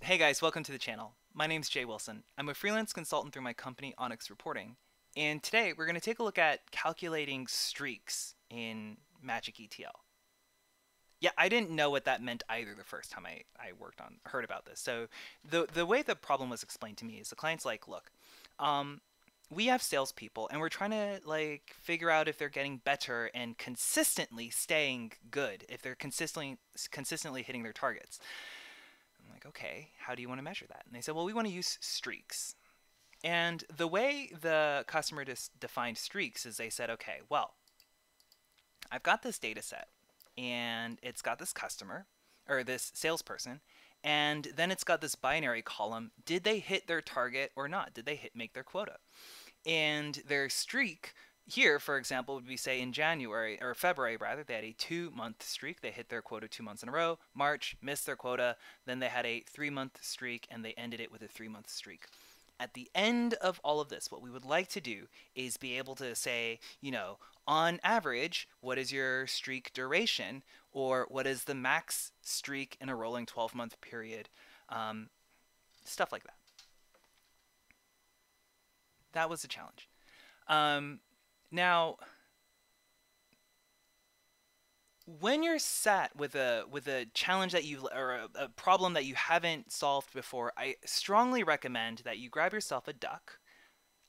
Hey guys, welcome to the channel. My name's Jae Wilson. I'm a freelance consultant through my company Onyx Reporting, and today we're going to take a look at calculating streaks in MagicETL. Yeah, I didn't know what that meant either the first time I heard about this. So the way the problem was explained to me is the client's like, look, um, we have salespeople and we're trying to like figure out if they're getting better and consistently staying good, if they're consistently hitting their targets. I'm like, okay, how do you want to measure that? And they said, well, we want to use streaks. And the way the customer defined streaks is they said, okay, well, I've got this data set and it's got this customer or this salesperson, and then it's got this binary column. Did they hit their target or not? Did they make their quota? And their streak here, for example, would be say in January or February rather, they had a 2-month streak. They hit their quota 2 months in a row. March missed their quota. Then they had a 3-month streak and they ended it with a 3-month streak. At the end of all of this, what we would like to do is be able to say, on average, what is your streak duration, or what is the max streak in a rolling 12-month period, stuff like that. That was the challenge. Now, when you're sat with a challenge that you or a problem that you haven't solved before, I strongly recommend that you grab yourself a duck,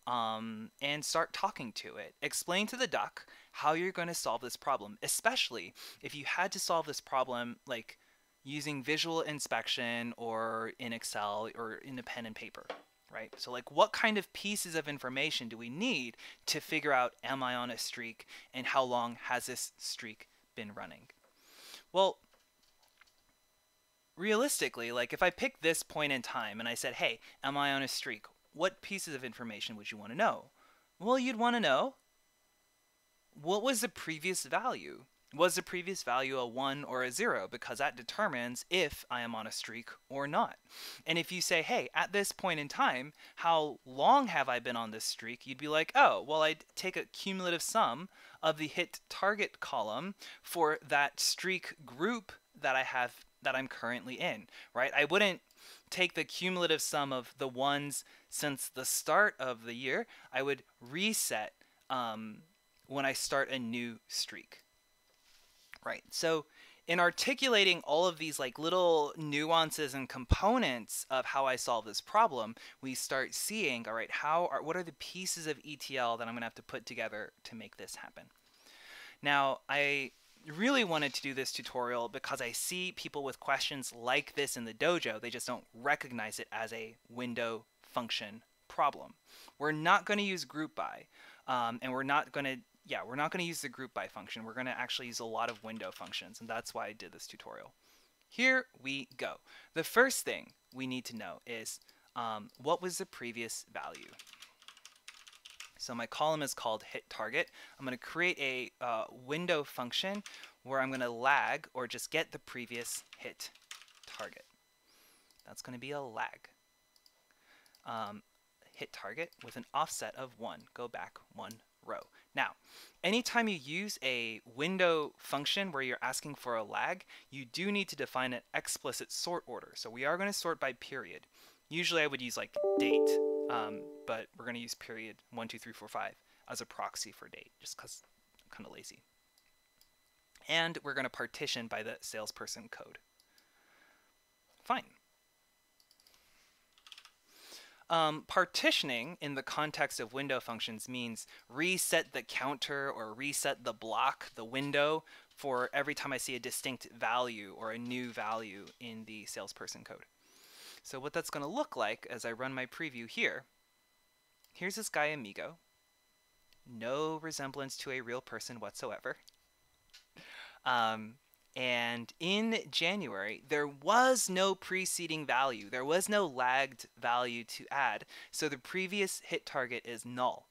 and start talking to it. Explain to the duck how you're going to solve this problem, especially if you had to solve this problem like using visual inspection or in Excel or in a pen and paper. Right? So like what kind of pieces of information do we need to figure out, am I on a streak, and how long has this streak been running? Well, realistically, like if I pick this point in time and I said, hey, am I on a streak? What pieces of information would you want to know? Well, you'd want to know, what was the previous value? Was the previous value a 1 or a 0? Because that determines if I am on a streak or not. And if you say, hey, at this point in time, how long have I been on this streak? You'd be like, oh, well, I'd take a cumulative sum of the hit target column for that streak group that I'm currently in, right? I wouldn't take the cumulative sum of the ones since the start of the year. I would reset when I start a new streak. Right. So in articulating all of these like little nuances and components of how I solve this problem, we start seeing, all right, what are the pieces of ETL that I'm going to have to put together to make this happen? Now, I really wanted to do this tutorial because I see people with questions like this in the dojo. They just don't recognize it as a window function problem. We're not going to use group by, and we're not going to use the group by function. We're going to actually use a lot of window functions, and that's why I did this tutorial. Here we go. The first thing we need to know is what was the previous value? So my column is called hit target. I'm going to create a window function where I'm going to lag or just get the previous hit target. That's going to be a lag. Hit target with an offset of 1. Go back 1 row. Now, anytime you use a window function where you're asking for a lag, you do need to define an explicit sort order. So we are going to sort by period. Usually I would use like date, but we're going to use period 1, 2, 3, 4, 5 as a proxy for date, just because I'm kind of lazy. And we're going to partition by the salesperson code. Fine. Partitioning in the context of window functions means reset the counter or reset the block, the window, for every time I see a distinct value or a new value in the salesperson code. So what that's going to look like as I run my preview here, here's this guy Amigo. No resemblance to a real person whatsoever. And in January, there was no preceding value. There was no lagged value to add. So the previous hit target is null.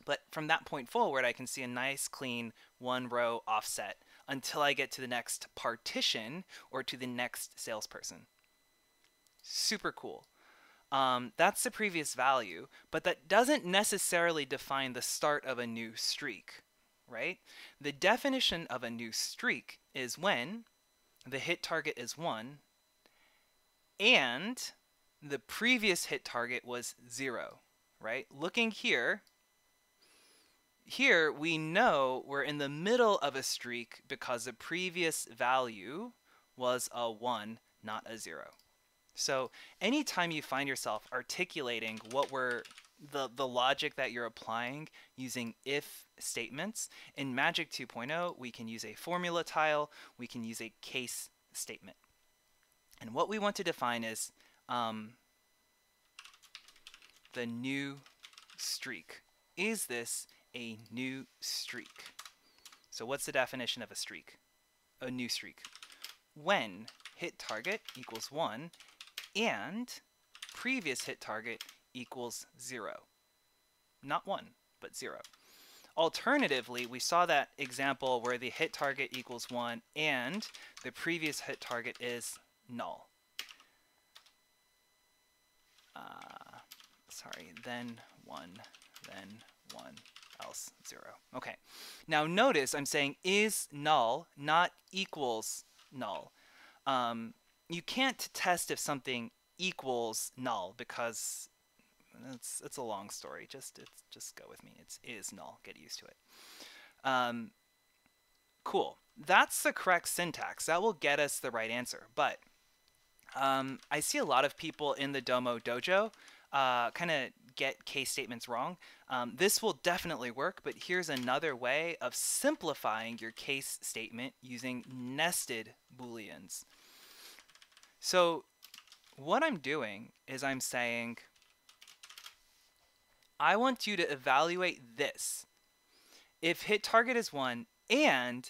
But from that point forward, I can see a nice clean 1-row offset until I get to the next partition or to the next salesperson. Super cool. That's the previous value, but that doesn't necessarily define the start of a new streak. Right? The definition of a new streak is when the hit target is 1 and the previous hit target was 0, right? Looking here, we know we're in the middle of a streak because the previous value was a 1, not a 0. So anytime you find yourself articulating what we're the logic that you're applying using if statements, in Magic 2.0, we can use a formula tile, we can use a case statement. And what we want to define is the new streak. Is this a new streak? So what's the definition of a streak? A new streak. When hit target equals 1 and previous hit target equals 0. Not 1, but 0. Alternatively, we saw that example where the hit target equals 1 and the previous hit target is null. Then 1, then 1, else 0. Okay, now notice I'm saying is null, not equals null. You can't test if something equals null because it's a long story. Just go with me. It's is null. Get used to it. Cool. That's the correct syntax. That will get us the right answer. But I see a lot of people in the Domo dojo kind of get case statements wrong. This will definitely work, but here's another way of simplifying your case statement using nested booleans. So what I'm doing is I'm saying, I want you to evaluate this. If hit target is 1 and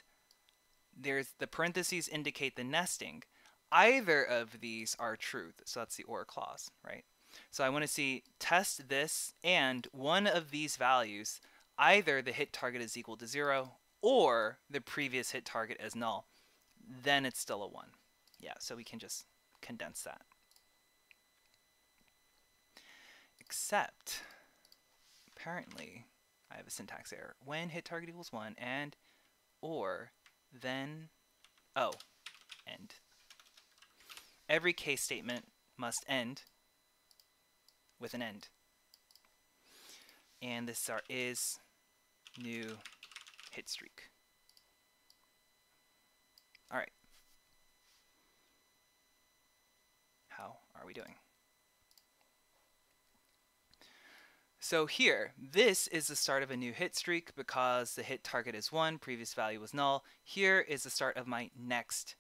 there's the parentheses indicate the nesting, either of these are true. So that's the or clause, right? So I want to see test this and one of these values, either the hit target is equal to 0 or the previous hit target is null. Then it's still a 1. Yeah, so we can just condense that. Except, apparently, I have a syntax error. When hit target equals 1 and or then, oh, end. Every case statement must end with an end. And this is our is new hit streak. All right. How are we doing? So here, this is the start of a new hit streak because the hit target is 1, previous value was null. Here is the start of my next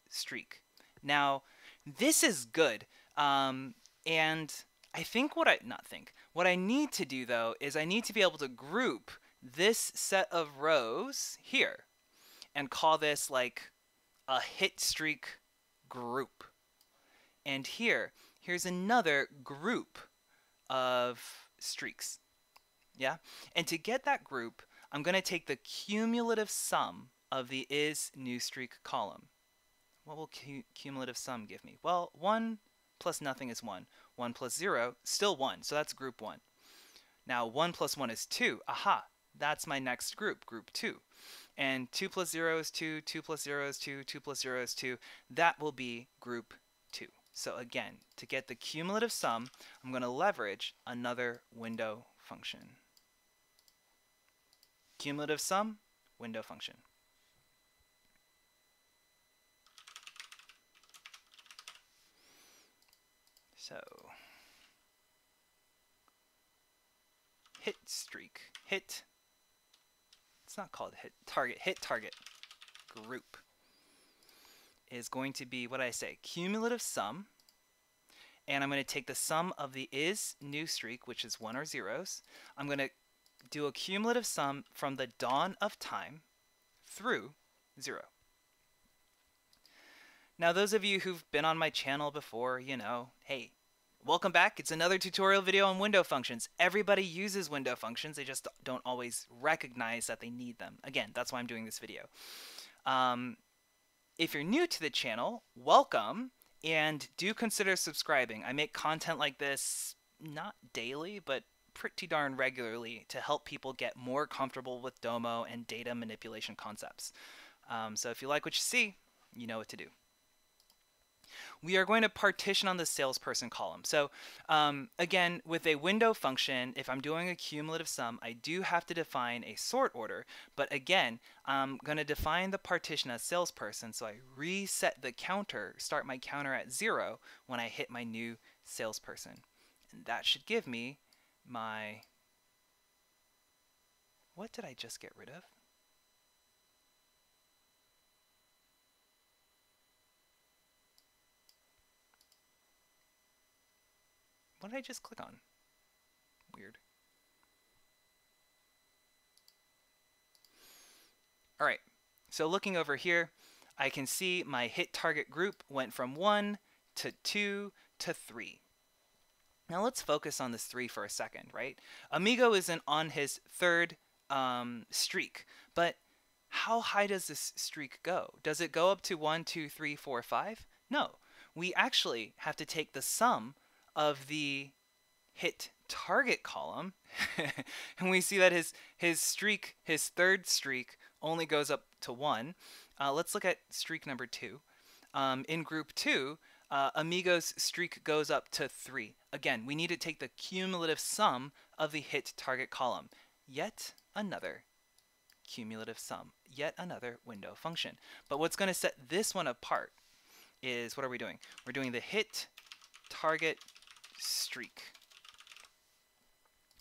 streak. Now, this is good. And I think what I need to do though is I need to be able to group this set of rows here and call this like a hit streak group. And here's another group of streaks. Yeah? And to get that group, I'm going to take the cumulative sum of the is new streak column. What will cumulative sum give me? Well, 1 plus nothing is 1. 1 plus 0, still 1. So that's group 1. Now 1 plus 1 is 2. Aha! That's my next group, group 2. And 2 plus 0 is 2, 2 plus 0 is 2, 2 plus 0 is 2. That will be group 2. So again, to get the cumulative sum, I'm going to leverage another window function. Cumulative sum, window function. So, hit streak, hit, it's not called hit target group is going to be what I say, cumulative sum, and I'm going to take the sum of the is new streak, which is 1 or zeros. I'm going to do a cumulative sum from the dawn of time through 0. Now, those of you who've been on my channel before, you know, hey, welcome back. It's another tutorial video on window functions. Everybody uses window functions. They just don't always recognize that they need them. Again, that's why I'm doing this video. If you're new to the channel, welcome, and do consider subscribing. I make content like this, not daily, but pretty darn regularly to help people get more comfortable with Domo and data manipulation concepts. So if you like what you see, you know what to do. we are going to partition on the salesperson column. So again, with a window function, if I'm doing a cumulative sum, I do have to define a sort order. But again, I'm going to define the partition as salesperson. So I reset the counter, start my counter at 0 when I hit my new salesperson. And that should give me my... What did I just get rid of? What did I just click on? Weird. All right, so looking over here, I can see my hit target group went from 1 to 2 to 3. Now let's focus on this 3 for a second, right? Amigo is on his third streak, but how high does this streak go? Does it go up to 1, 2, 3, 4, 5? No, we actually have to take the sum of the hit target column and we see that his streak, his third streak, only goes up to 1. Let's look at streak number 2. In group 2, Amigo's streak goes up to 3. Again, we need to take the cumulative sum of the hit target column. Yet another cumulative sum, yet another window function. But what's going to set this one apart is, what are we doing? We're doing the hit target streak.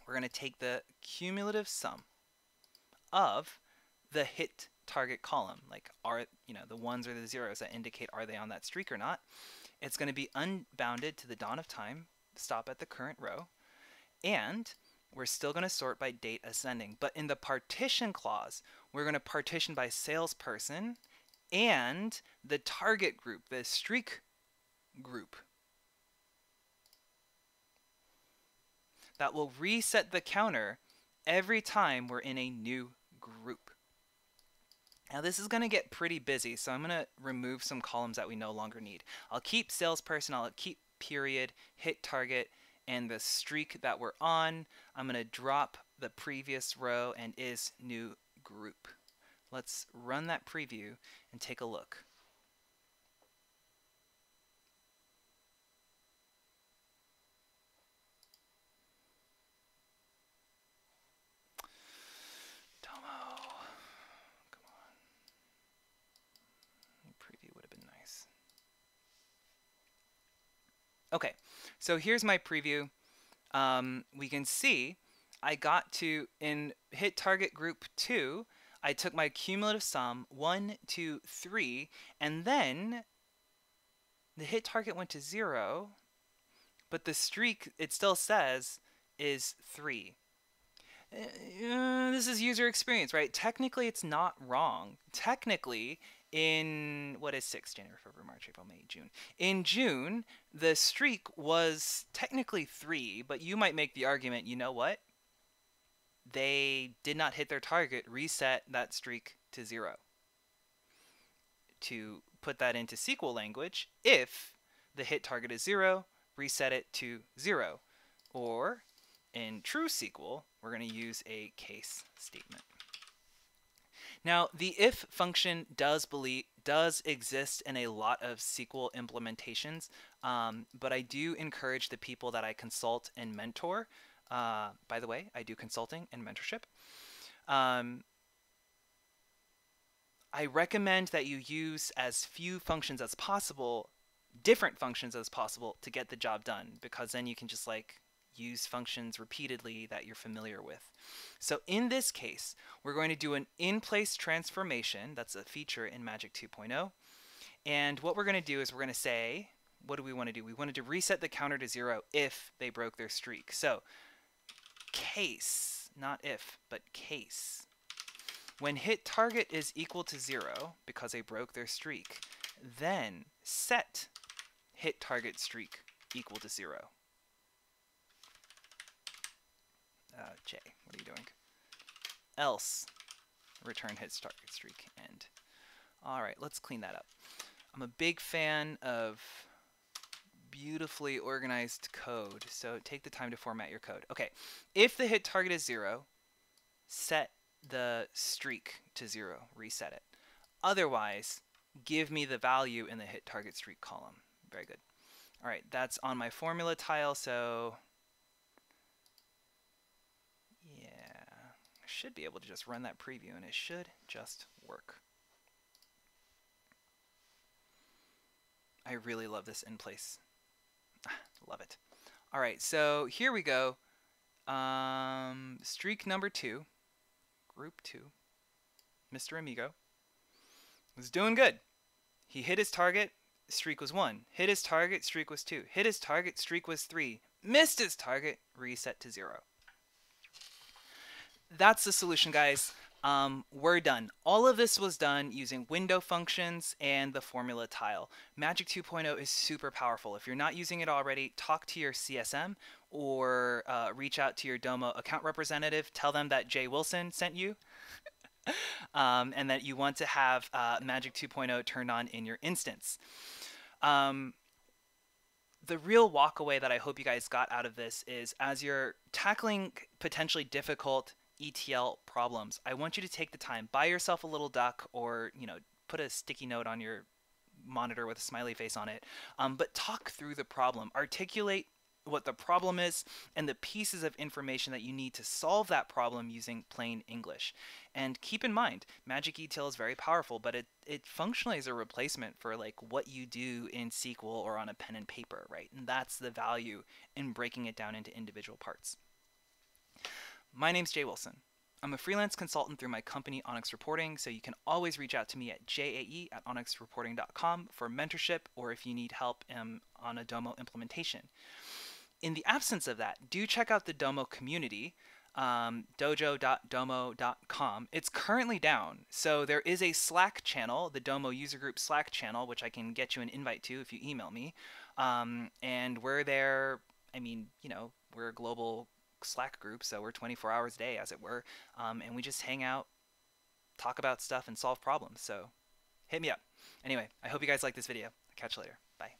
We're going to take the cumulative sum of the hit target column, like are, the ones or the zeros that indicate are they on that streak or not. It's going to be unbounded to the dawn of time, stop at the current row, and we're still going to sort by date ascending. But in the partition clause, we're going to partition by salesperson and the target group, the streak group. That will reset the counter every time we're in a new group. Now this is going to get pretty busy, so I'm going to remove some columns that we no longer need. I'll keep salesperson, I'll keep period, hit target, and the streak that we're on. I'm going to drop the previous row and is new group. Let's run that preview and take a look. Okay, so here's my preview. We can see I got to, in hit target group 2, I took my cumulative sum 1, 2, 3, and then the hit target went to 0, but the streak, it still says, is 3. This is user experience, right? Technically, it's not wrong. Technically, in, what is 6, January, February, March, April, May, June. In June, the streak was technically 3, but you might make the argument, you know what? They did not hit their target, reset that streak to 0. To put that into SQL language, if the hit target is 0, reset it to 0. Or, in true SQL, we're going to use a case statement. Now, the if function does exist in a lot of SQL implementations, but I do encourage the people that I consult and mentor. By the way, I do consulting and mentorship. I recommend that you use as few functions as possible, different functions as possible, to get the job done, because then you can just use functions repeatedly that you're familiar with. So in this case, we're going to do an in-place transformation. That's a feature in Magic 2.0. And what we're going to do is we're going to say, what do we want to do? We wanted to reset the counter to 0 if they broke their streak. So case, not if, but case. When hit target is equal to 0, because they broke their streak, then set hit target streak equal to 0. Jae, what are you doing? Else return hit target streak end. All right, let's clean that up. I'm a big fan of beautifully organized code, so take the time to format your code. Okay, if the hit target is 0, set the streak to 0, reset it. Otherwise, give me the value in the hit target streak column. Very good. All right, that's on my formula tile, so yeah, I should be able to just run that preview and it should just work. I really love this in place. Love it. All right, so here we go. Streak number 2, group 2, Mr. Amigo was doing good. He hit his target, streak was 1. Hit his target, streak was 2. Hit his target, streak was 3. Missed his target, reset to 0. That's the solution, guys. We're done. All of this was done using window functions and the formula tile. Magic 2.0 is super powerful. If you're not using it already, talk to your CSM or reach out to your Domo account representative. Tell them that Jae Wilson sent you and that you want to have Magic 2.0 turned on in your instance. The real walkaway that I hope you guys got out of this is, as you're tackling potentially difficult ETL problems, I want you to take the time, buy yourself a little duck, or put a sticky note on your monitor with a smiley face on it, but talk through the problem, articulate what the problem is and the pieces of information that you need to solve that problem using plain English. And keep in mind, Magic ETL is very powerful, but it functionally is a replacement for like what you do in SQL or on a pen and paper, right? And that's the value in breaking it down into individual parts. My name's Jae Wilson. I'm a freelance consultant through my company Onyx Reporting, so you can always reach out to me at jae@onyxreporting.com for mentorship or if you need help on a Domo implementation. In the absence of that, do check out the Domo community, dojo.domo.com. It's currently down, so there is a Slack channel, the Domo user group Slack channel, which I can get you an invite to if you email me. And we're there, we're a global Slack group, so we're 24 hours a day, as it were, and we just hang out, talk about stuff, and solve problems. So hit me up. Anyway, I hope you guys like this video. I'll catch you later. Bye.